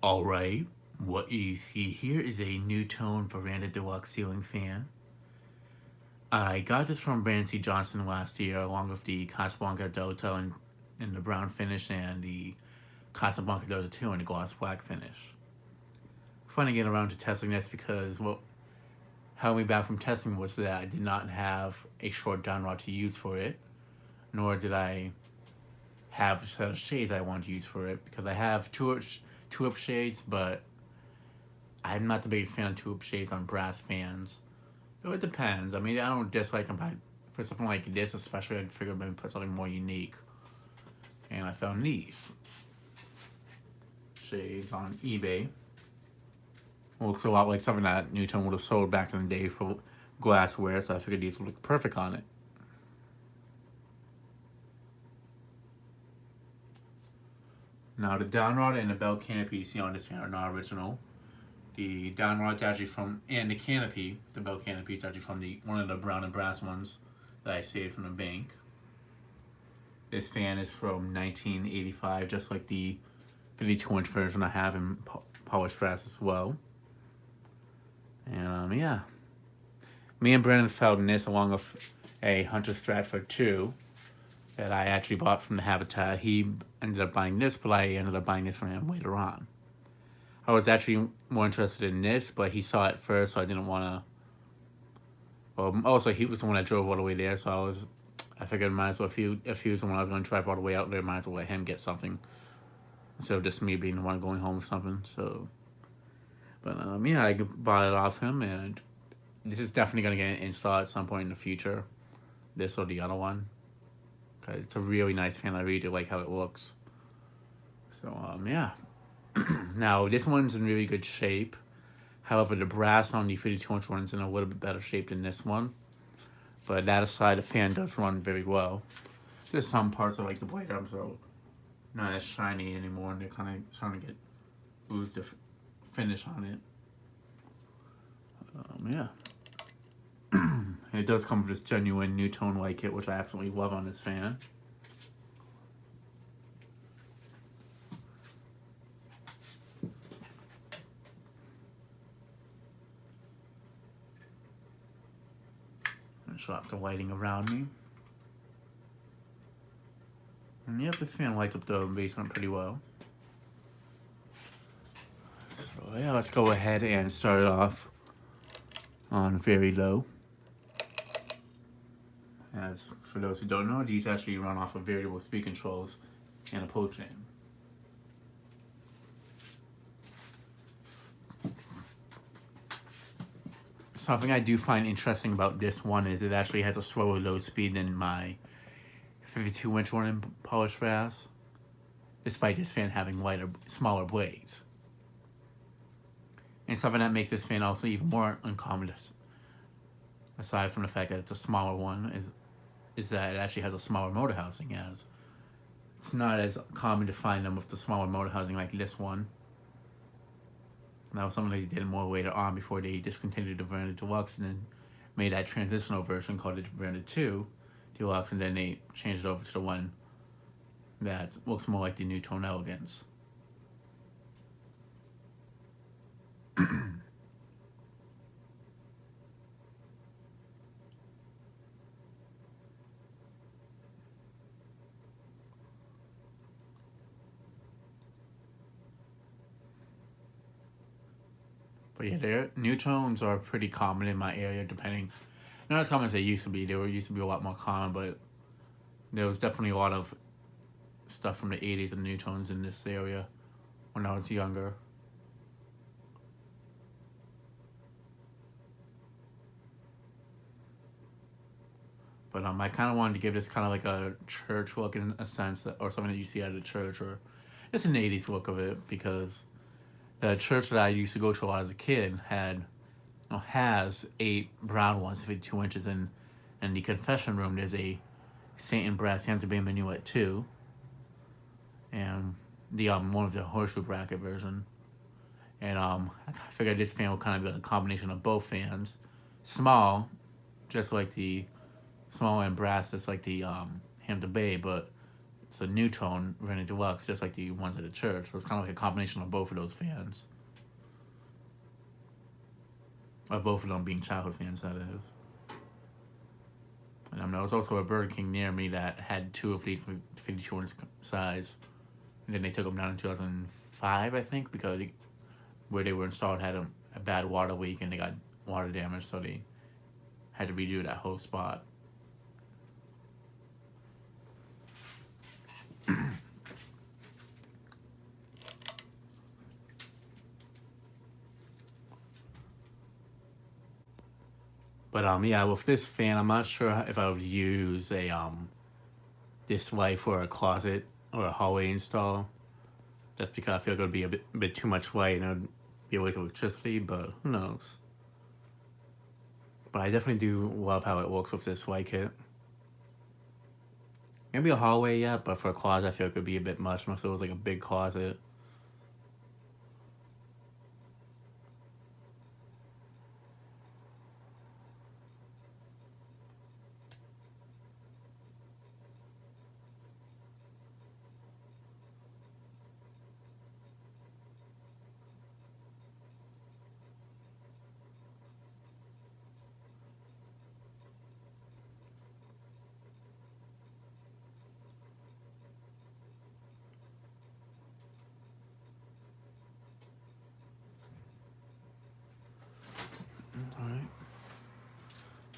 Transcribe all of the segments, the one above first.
Alright, what you see here is a NuTone Verandah Deluxe ceiling fan. I got this from Brandon C. Johnson last year, along with the Casablanca Delta in the brown finish and the Casablanca Delta 2 in the gloss black finish. Finally getting around to testing this because what held me back from testing was that I did not have a short downrod to use for it, nor did I have a set of shades I want to use for it, because I have tulip shades, but I'm not the biggest fan of tulip shades on brass fans. So it depends. I mean, I don't dislike them, but for something like this, especially, I'd figure maybe put something more unique. And I found these shades on eBay. Looks a lot like something that NuTone would have sold back in the day for glassware, so I figured these would look perfect on it. Now, the downrod and the bell canopy you see on this fan are not original. The downrod's actually from, and the canopy, the bell canopy is actually from one of the brown and brass ones that I saved from the bank. This fan is from 1985, just like the 52-inch version I have in polished brass as well. And yeah, me and Brandon found this along with a Hunter Stratford II that I actually bought from the Habitat. He ended up buying this, but I ended up buying this from him later on. I was actually more interested in this, but he saw it first, so I didn't want to. Well, also he was the one that drove all the way there, so I figured might as well, if he was the one I was going to drive all the way out there, might as well let him get something instead of just me being the one going home with something. So, but yeah, I bought it off him, and this is definitely going to get installed at some point in the future. This or the other one. It's a really nice fan. I really do like how it looks. So, yeah. Now, this one's in really good shape. However, the brass on the 52-inch one is in a little bit better shape than this one. But that aside, the fan does run very well. There's some parts of like the blade arms are not as shiny anymore, and they're kind of starting to lose the finish on it. Yeah. And it does come with this genuine NuTone light kit, which I absolutely love on this fan. Show off the lighting around me. And yep, this fan lights up the basement pretty well. So yeah, let's go ahead and start it off on very low. As for those who don't know, these actually run off of variable speed controls and a pull chain. Something I do find interesting about this one is it actually has a slower load speed than my 52-inch one in polished brass, despite this fan having smaller blades. And something that makes this fan also even more uncommon, aside from the fact that it's a smaller one, is that it actually has a smaller motor housing, as it's not as common to find them with the smaller motor housing like this one. That was something they did more later on before they discontinued the Verandah Deluxe and then made that transitional version called the Verandah 2 Deluxe, and then they changed it over to the one that looks more like the NuTone Elegance. But yeah, NuTones are pretty common in my area, not as common as they used to be. They used to be a lot more common, but there was definitely a lot of stuff from the 80s and NuTones in this area when I was younger. But I kind of wanted to give this kind of like a church look in a sense, or something that you see at a church, or just an 80s look of it, because the church that I used to go to a lot as a kid has 8 brown ones, 52 inches, and in the confession room there's a Saint and brass Canterbury minuet too, and the one of the horseshoe bracket version. And I figured this fan would kind of be a combination of both fans, small, just like the small and brass, just like the Hampton Bay, but It's a NuTone Verandah Deluxe, just like the ones at the church. So it's kind of like a combination of both of those fans. Or both of them being childhood fans, that is. And there was also a Burger King near me that had two of these 52-inch size. And then they took them down in 2005, I think, because where they were installed had a bad water leak and they got water damage, so they had to redo that whole spot. But yeah, with this fan, I'm not sure if I would use a this way for a closet or a hallway install. Just because I feel like it would be a bit too much light and it would be a waste of electricity, but who knows. But I definitely do love how it looks with this light kit. Maybe a hallway, yeah, but for a closet, I feel like it would be a bit much unless it was like a big closet. Alright.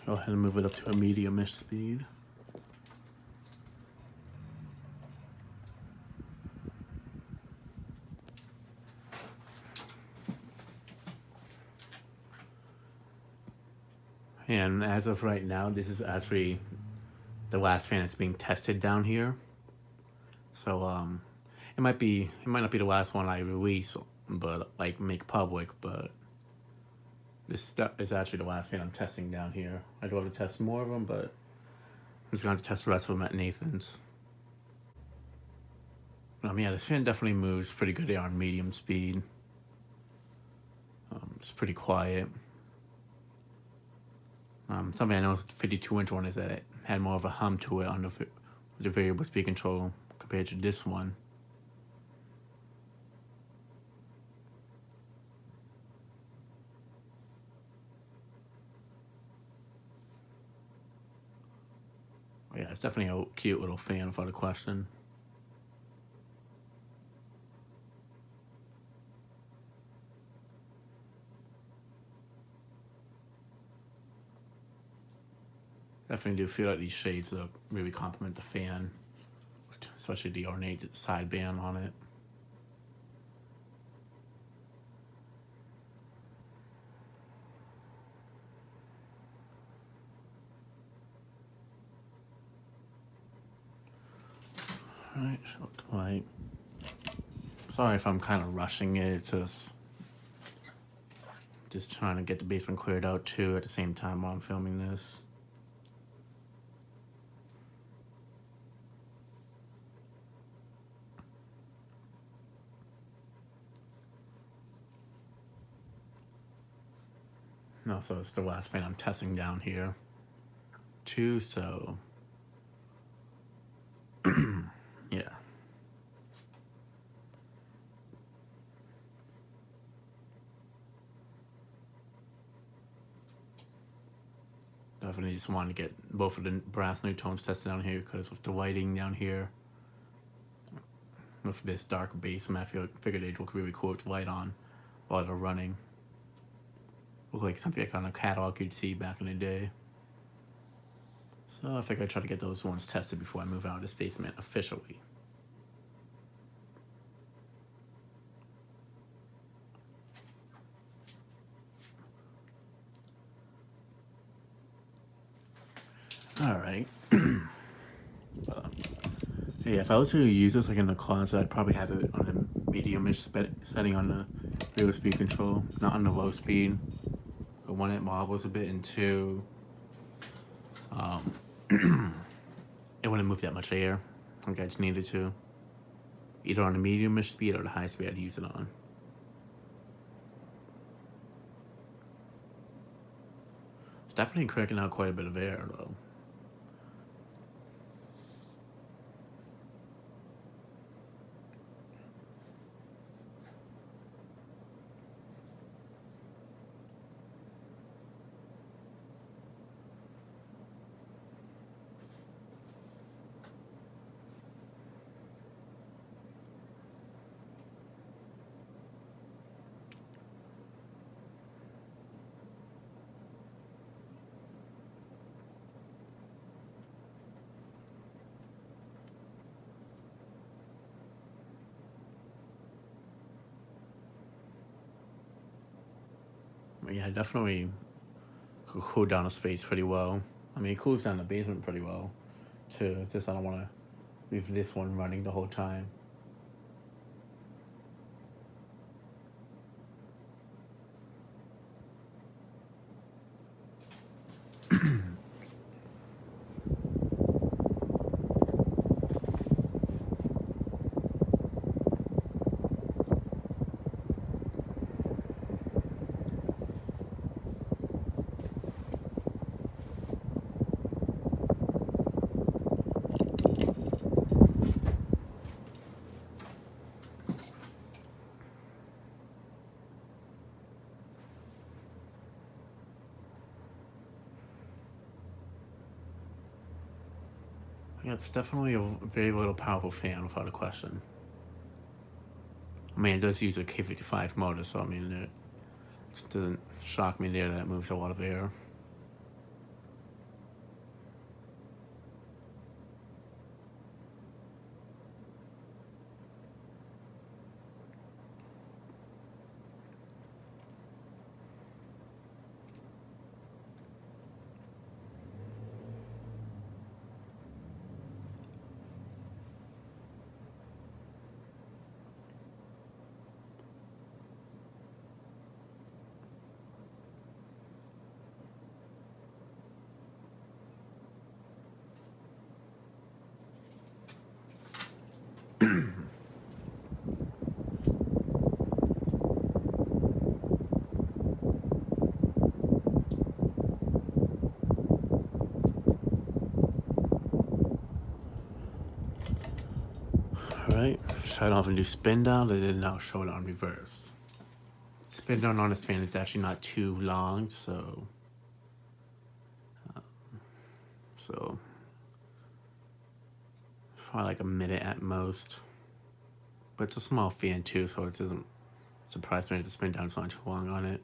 Go ahead and move it up to a medium-ish speed. And as of right now, this is actually the last fan that's being tested down here. So it might not be the last one I release, but like make public. But this is actually the last fan I'm testing down here. I'd love to test more of them, but I'm just gonna have to test the rest of them at Nathan's. Yeah, this fan definitely moves pretty good there on medium speed. It's pretty quiet. Something I noticed with the 52-inch one is that it had more of a hum to it on the variable speed control compared to this one. But yeah, it's definitely a cute little fan without a question. Definitely do feel like these shades look really complement the fan, especially the ornate sideband on it. Alright, short light. Sorry if I'm kind of rushing it, it's just trying to get the basement cleared out too at the same time while I'm filming this. No, so it's the last fan I'm testing down here too, so yeah. Definitely just wanted to get both of the brass NuTones tested down here because with the lighting down here, with this dark basement, I figured they'd look really cool with light on while they're running. Look like something like on a catalog you'd see back in the day. So I figured I'd try to get those ones tested before I move out of this basement officially. Alright. Yeah, if I was to use this like in the closet, I'd probably have it on a medium-ish setting on the variable speed control, not on the low speed. But one, it wobbles a bit, and two, it wouldn't move that much air. I think I just needed to. Either on the medium-ish speed or the high speed I'd use it on. It's definitely cracking out quite a bit of air though. Yeah, definitely could cool down the space pretty well. I mean, it cools down the basement pretty well, too. Just I don't want to leave this one running the whole time. Yeah, it's definitely a very little powerful fan without a question. I mean, it does use a K55 motor, so I mean, it doesn't shock me there that it moves a lot of air. Alright, shut off and do spin down, and then now show it on reverse. Spin down on this fan is actually not too long, so probably like a minute at most. But it's a small fan too, so it doesn't surprise me to spin down so not too long on it.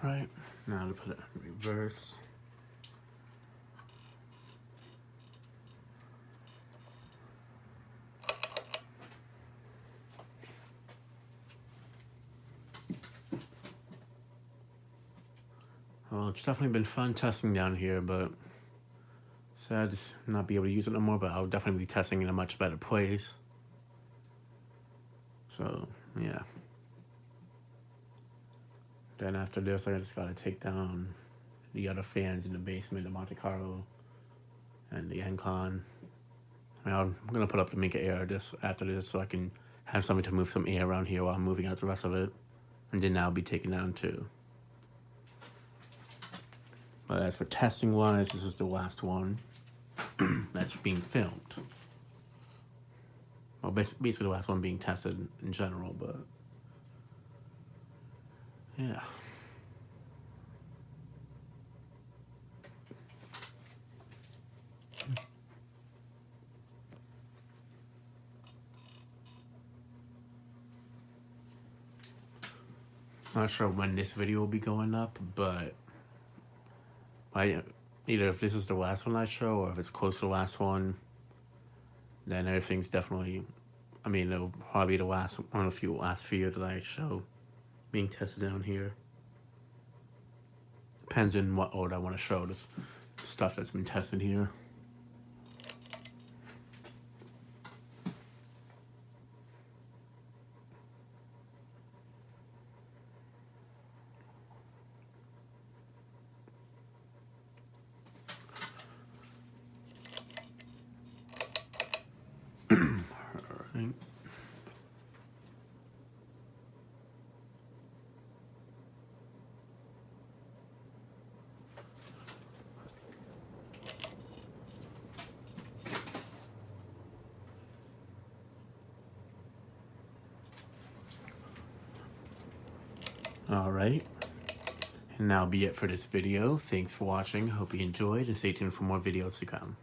Right, now to put it in reverse. Well, it's definitely been fun testing down here, but sad to not be able to use it no more, but I'll definitely be testing in a much better place. So, yeah. Then after this, I just gotta take down the other fans in the basement, the Monte Carlo and the Encon. I mean, I'm gonna put up the Minka Air just after this so I can have something to move some air around here while I'm moving out the rest of it. And then that'll be taken down too. But as for testing wise, this is the last one that's being filmed. Well, basically the last one being tested in general, but yeah. Not sure when this video will be going up, but either if this is the last one I show or if it's close to the last one, then everything's definitely, I mean, it'll probably be the last one of the last few that I show being tested down here. Depends on what order I want to show this stuff that's been tested here. Alright. Alright. And that'll be it for this video. Thanks for watching. Hope you enjoyed and stay tuned for more videos to come.